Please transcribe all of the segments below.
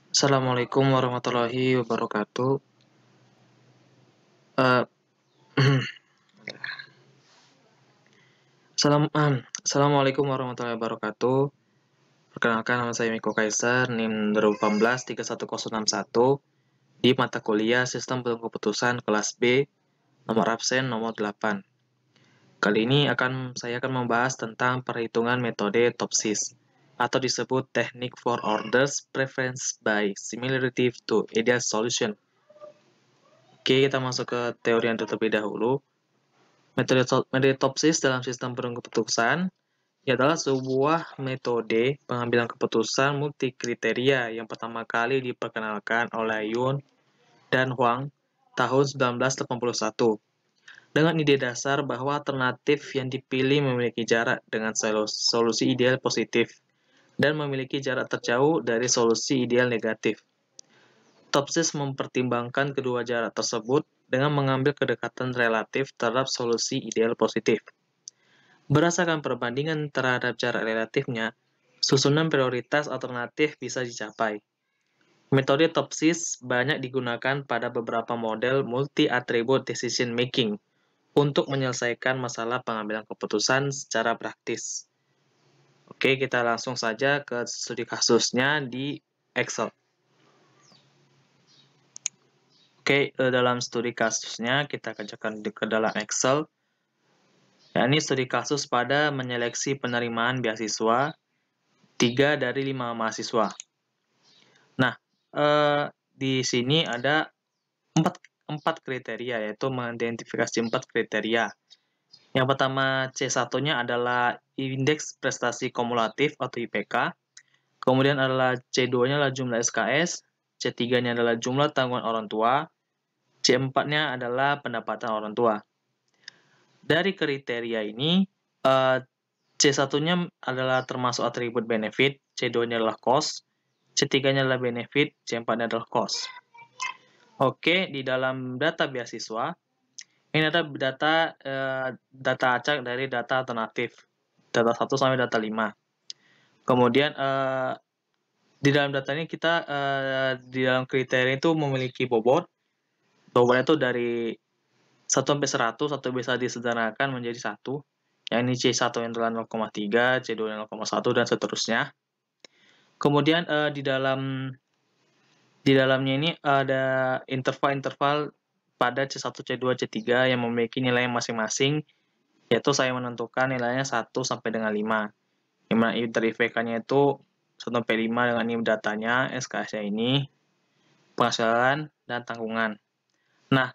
Assalamualaikum warahmatullahi wabarakatuh. Eh, Assalamualaikum warahmatullahi wabarakatuh. Perkenalkan, nama saya Miko Kaiser, NIM 2018-31061 di mata kuliah Sistem Keputusan kelas B, nomor absen nomor 8. Kali ini saya akan membahas tentang perhitungan metode TOPSIS atau disebut Technique for Orders Preference by Similarity to Ideal Solution. Oke, kita masuk ke teori yang terlebih dahulu. Metode TOPSIS dalam sistem keputusan adalah sebuah metode pengambilan keputusan multi kriteria yang pertama kali diperkenalkan oleh Yun dan Huang tahun 1981 dengan ide dasar bahwa alternatif yang dipilih memiliki jarak dengan solusi ideal positif dan memiliki jarak terjauh dari solusi ideal negatif. TOPSIS mempertimbangkan kedua jarak tersebut dengan mengambil kedekatan relatif terhadap solusi ideal positif. Berdasarkan perbandingan terhadap jarak relatifnya, susunan prioritas alternatif bisa dicapai. Metode TOPSIS banyak digunakan pada beberapa model multi-attribute decision making untuk menyelesaikan masalah pengambilan keputusan secara praktis. Oke, kita langsung saja ke studi kasusnya di Excel. Oke, dalam studi kasusnya kita kerjakan ke dalam Excel. Ya, ini studi kasus pada menyeleksi penerimaan beasiswa 3 dari 5 mahasiswa. Nah, di sini ada 4 kriteria, yaitu mengidentifikasi 4 kriteria. Yang pertama, C1-nya adalah indeks prestasi kumulatif atau IPK. Kemudian adalah C2-nya adalah jumlah SKS, C3-nya adalah jumlah tanggungan orang tua, C4-nya adalah pendapatan orang tua. Dari kriteria ini, C1-nya adalah termasuk atribut benefit, C2-nya adalah cost, C3-nya adalah benefit, C4-nya adalah cost. Oke, di dalam data beasiswa, ini ada data acak dari data alternatif, data 1 sampai data 5. Kemudian, di dalam data ini kita, di dalam kriteria itu memiliki bobot. Bobotnya itu dari 1 sampai 100 atau bisa disederhanakan menjadi 1. Yang ini C1 yang adalah 0,3, C2 yang 0,1 dan seterusnya. Kemudian di dalamnya ini ada interval-interval pada C1, C2, C3 yang memiliki nilai masing-masing, yaitu saya menentukan nilainya 1 sampai dengan 5. Yang mana IPK-nya itu 1 sampai 5 dengan ini datanya, SKS-nya ini, penghasilan, dan tanggungan. Nah,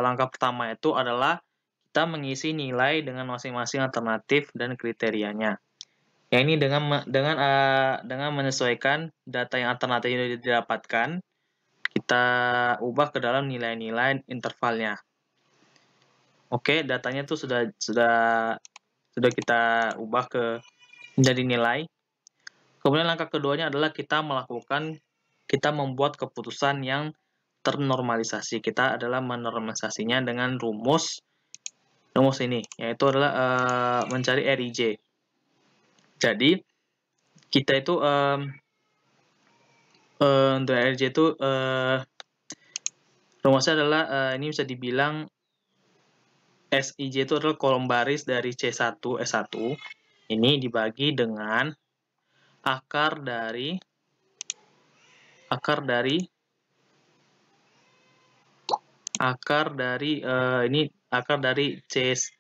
langkah pertama itu adalah kita mengisi nilai dengan masing-masing alternatif dan kriterianya. Yang ini dengan menyesuaikan data yang alternatif yang didapatkan, kita ubah ke dalam nilai-nilai intervalnya. Oke, datanya itu sudah kita ubah ke menjadi nilai. Kemudian langkah keduanya adalah kita membuat keputusan yang ternormalisasi. Kita adalah menormalisasinya dengan rumus ini, yaitu adalah mencari RIJ. Jadi kita itu untuk RIJ itu rumusnya adalah ini bisa dibilang SIJ itu adalah kolom baris dari C1 S1 ini dibagi dengan akar dari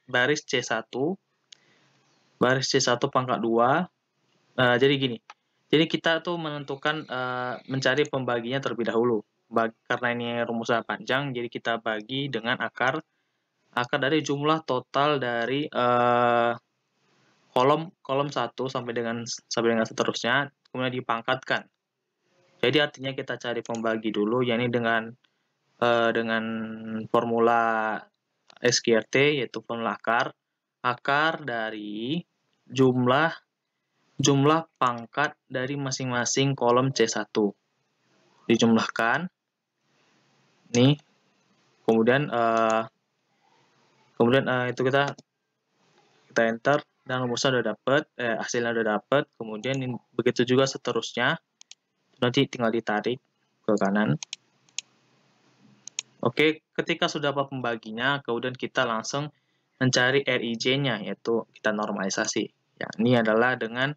baris C1 pangkat 2. Jadi gini. Jadi kita tuh menentukan mencari pembaginya terlebih dahulu. Karena ini rumusnya panjang, jadi kita bagi dengan akar dari jumlah total dari kolom 1 sampai dengan seterusnya, kemudian dipangkatkan. Jadi artinya kita cari pembagi dulu, yakni dengan formula SQRT, yaitu formula akar dari jumlah pangkat dari masing-masing kolom C1 dijumlahkan nih, kemudian itu kita enter dan rumusnya udah dapat, hasilnya udah dapat, kemudian begitu juga seterusnya nanti tinggal ditarik ke kanan. Oke, ketika sudah dapat pembaginya, kemudian kita langsung mencari RIJ-nya, yaitu kita normalisasi. Ya, ini adalah dengan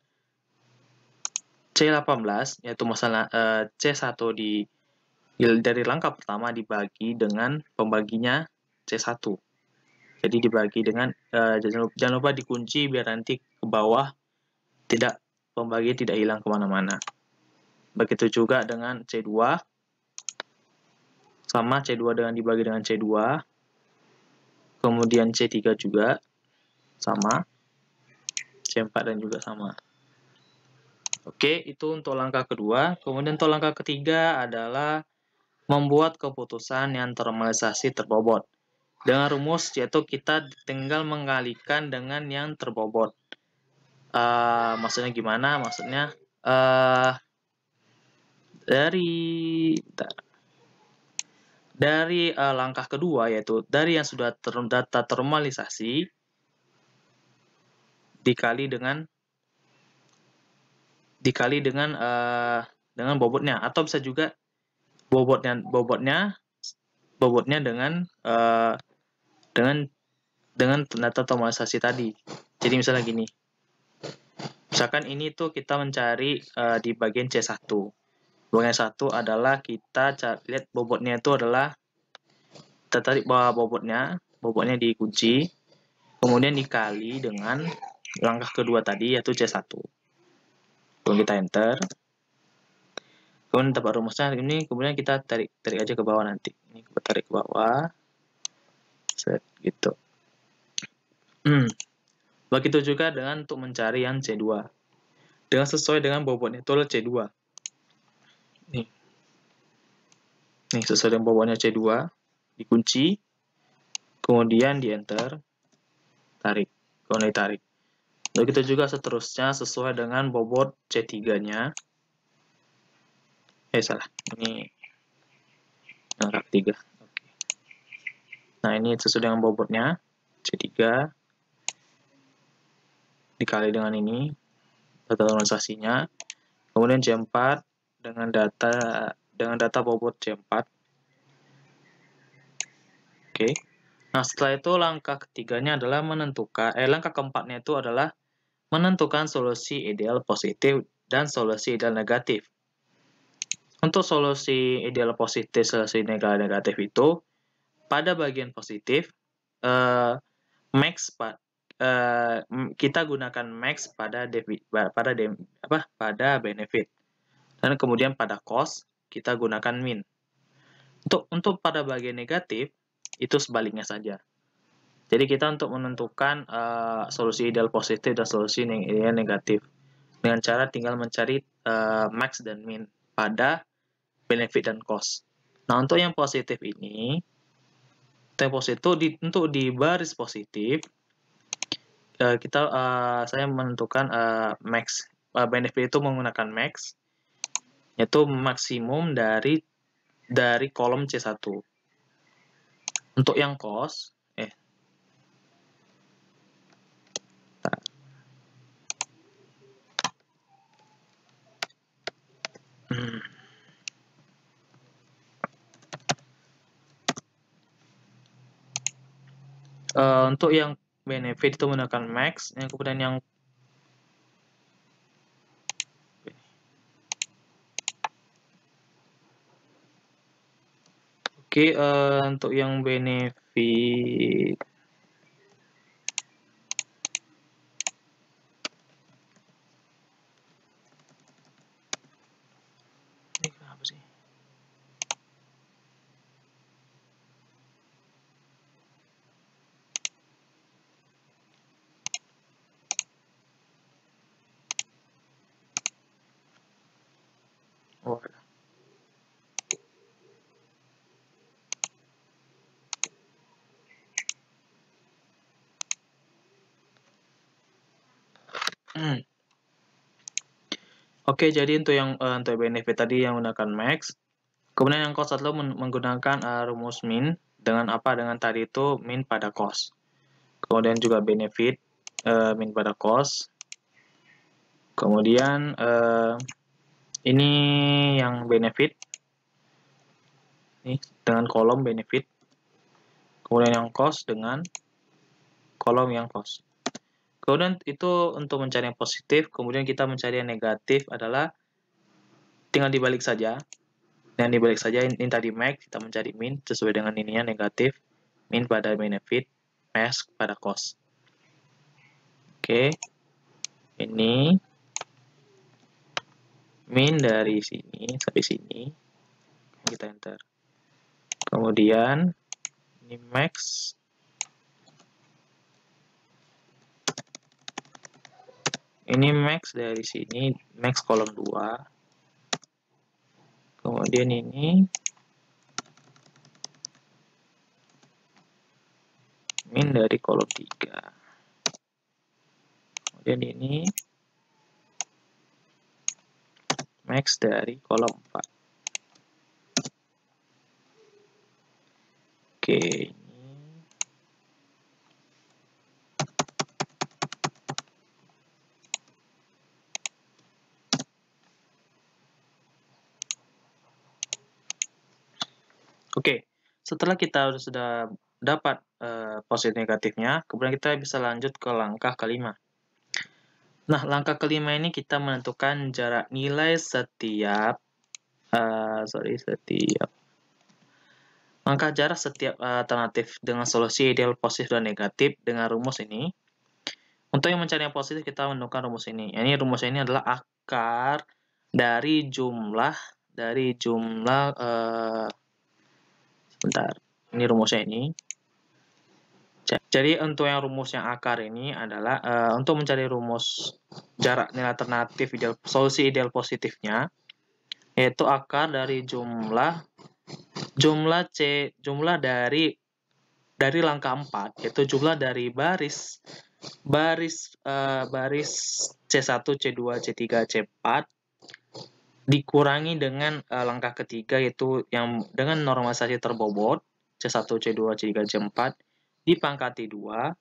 C18, yaitu masalah C1 dari langkah pertama dibagi dengan pembaginya C1. Jadi dibagi dengan, jangan lupa dikunci biar nanti ke bawah pembagi tidak hilang kemana-mana. Begitu juga dengan C2, sama C2 dengan dibagi dengan C2, kemudian C3 juga sama, C4 dan juga sama. Oke, itu untuk langkah kedua. Kemudian untuk langkah ketiga adalah membuat keputusan yang ternormalisasi terbobot. Dengan rumus yaitu kita tinggal mengalikan dengan yang terbobot. Maksudnya gimana? Maksudnya dari langkah kedua, yaitu dari yang sudah data ternormalisasi dikali dengan bobotnya, atau bisa juga bobotnya dengan data normalisasi tadi. Jadi misalnya gini, misalkan ini tuh kita mencari di bagian C1. Bagian 1 adalah kita lihat bobotnya itu adalah kita tarik bawah bobotnya dikunci, kemudian dikali dengan langkah kedua tadi yaitu C1. Kemudian kita enter. Kemudian dapat rumusnya ini, kemudian kita tarik aja ke bawah nanti. Ini kita tarik ke bawah. Set gitu. Begitu juga dengan untuk mencari yang C2. Dengan sesuai dengan bobotnya itu adalah C2. Nih sesuai dengan bobotnya C2, dikunci, kemudian di enter, tarik, kemudian ditarik. Begitu juga seterusnya sesuai dengan bobot C3-nya. Salah, ini langkah ketiga. Oke. Nah, ini sesuai dengan bobotnya C3 dikali dengan ini data normalisasinya. Kemudian C4 dengan data bobot C4. Oke. Nah, setelah itu langkah ketiganya adalah langkah keempatnya itu adalah menentukan solusi ideal positif dan solusi ideal negatif. Untuk solusi ideal positif, solusi negatif itu pada bagian positif kita gunakan max pada benefit, dan kemudian pada cost kita gunakan min. Untuk pada bagian negatif itu sebaliknya saja. Jadi kita untuk menentukan solusi ideal positif dan solusi ideal negatif dengan cara tinggal mencari max dan min pada benefit dan cost. Nah, untuk yang positif ini, untuk di baris positif saya menentukan max. Benefit itu menggunakan max, yaitu maksimum dari kolom C1. Untuk yang cost, untuk yang benefit itu menggunakan max, yang kemudian yang untuk yang benefit ini kenapa sih? Oke, jadi untuk benefit tadi yang menggunakan max, kemudian yang cost adalah menggunakan rumus min dengan tadi itu min pada cost. Kemudian juga benefit min pada cost. Kemudian ini yang benefit. Ini dengan kolom benefit. Kemudian yang cost dengan kolom yang cost. Kemudian itu untuk mencari yang positif, kemudian kita mencari yang negatif adalah tinggal dibalik saja. Dan dibalik saja ini tadi max, kita mencari min sesuai dengan ini ya, negatif, min pada benefit, max pada cost. Oke. Ini min dari sini sampai sini. Kita enter. Kemudian ini max. Ini max dari sini, max kolom 2. Kemudian ini min dari kolom 3. Kemudian ini max dari kolom 4. Oke. Oke, setelah kita sudah dapat positif negatifnya, kemudian kita bisa lanjut ke langkah kelima. Nah, langkah kelima ini kita menentukan jarak nilai setiap langkah jarak setiap alternatif dengan solusi ideal positif dan negatif dengan rumus ini. Untuk yang mencari yang positif, kita menemukan rumus ini. Ini rumus ini adalah akar dari jumlah sebentar, ini rumusnya ini. Jadi untuk yang rumus yang akar ini adalah untuk mencari rumus jarak nilai alternatif solusi ideal positifnya, yaitu akar dari jumlah dari langkah 4, yaitu jumlah dari baris C1, C2, C3, C4 dikurangi dengan langkah ketiga, yaitu yang dengan normalisasi terbobot C1, C2, C3, C4 dipangkati 2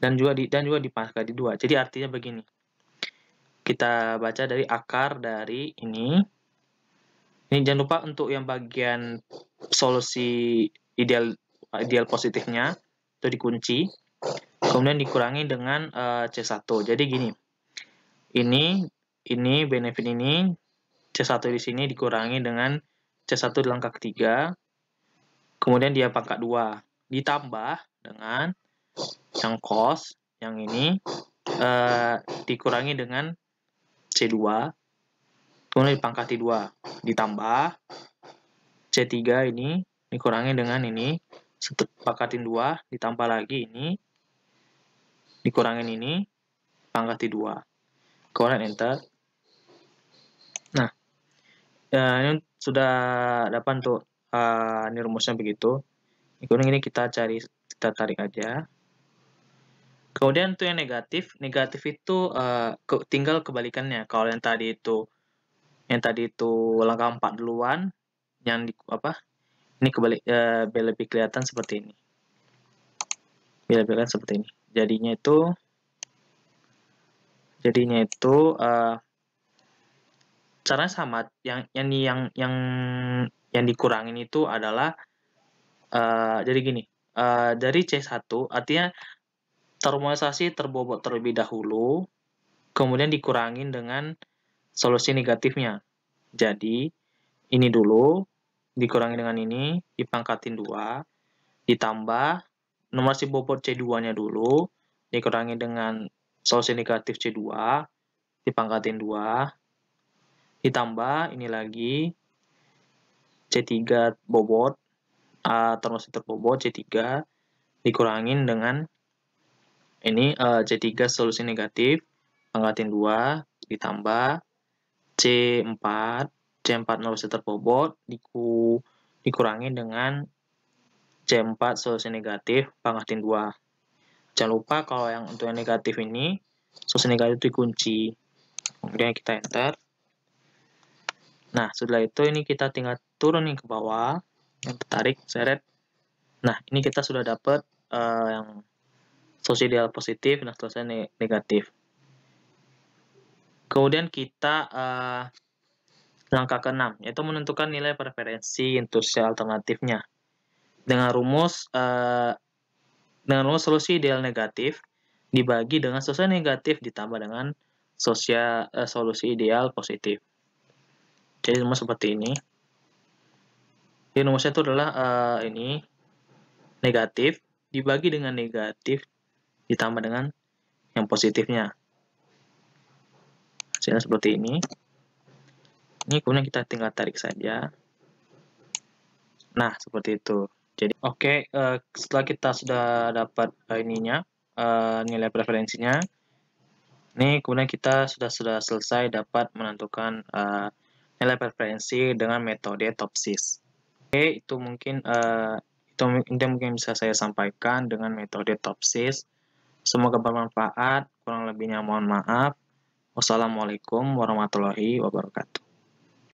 dan juga dipangkati 2. Jadi artinya begini. Kita baca dari akar dari ini. Ini jangan lupa untuk yang bagian solusi ideal positifnya itu dikunci. Kemudian dikurangi dengan C1. Jadi gini. Ini benefit ini C1 di sini dikurangi dengan C1 di langkah ketiga. Kemudian dia pangkat 2. Ditambah dengan yang cost, yang ini dikurangi dengan C2. Kemudian dipangkati 2. Ditambah C3 ini dikurangi dengan ini. Pangkatin 2. Ditambah lagi ini. Dikurangin ini. Pangkati 2. Kemudian enter. Nah, ini sudah dapat untuk ini rumusnya begitu. Kemudian ini kita tarik aja. Kemudian untuk yang negatif itu tinggal kebalikannya. Kalau yang tadi itu langkah 4 duluan, yang ini kebalik, lebih kelihatan seperti ini. Jadinya caranya sama. Yang dikurangin itu adalah jadi gini. Dari C1 artinya normalisasi terbobot terlebih dahulu, kemudian dikurangin dengan solusi negatifnya. Jadi ini dulu dikurangi dengan ini, dipangkatin 2, ditambah normalisasi bobot C2-nya dulu, dikurangi dengan solusi negatif C2, dipangkatin 2, ditambah ini lagi C3 bobot, normalisasi terbobot C3, dikurangin dengan ini C3 solusi negatif, pangkatin 2, ditambah C4 normalisasi terbobot, dikurangi dengan C4 solusi negatif, pangkatin 2. Jangan lupa kalau yang untuk yang negatif ini, solusi negatif dikunci. Kemudian kita enter. Nah, setelah itu ini kita tinggal turun nih ke bawah, yang tertarik, seret. Nah, ini kita sudah dapat yang solusi ideal positif dan solusi negatif. Kemudian kita Langkah keenam, yaitu menentukan nilai preferensi intuisi alternatifnya. Dengan rumus solusi ideal negatif dibagi dengan solusi negatif ditambah dengan solusi ideal positif. Jadi rumus seperti ini. Jadi rumusnya itu adalah ini negatif dibagi dengan negatif ditambah dengan yang positifnya. Hasilnya seperti ini. Ini kemudian kita tinggal tarik saja. Nah, seperti itu. Jadi, setelah kita sudah dapat nilai preferensinya, ini kemudian kita sudah selesai dapat menentukan nilai preferensi dengan metode TOPSIS. Itu mungkin bisa saya sampaikan dengan metode TOPSIS. Semoga bermanfaat. Kurang lebihnya mohon maaf. Wassalamualaikum warahmatullahi wabarakatuh.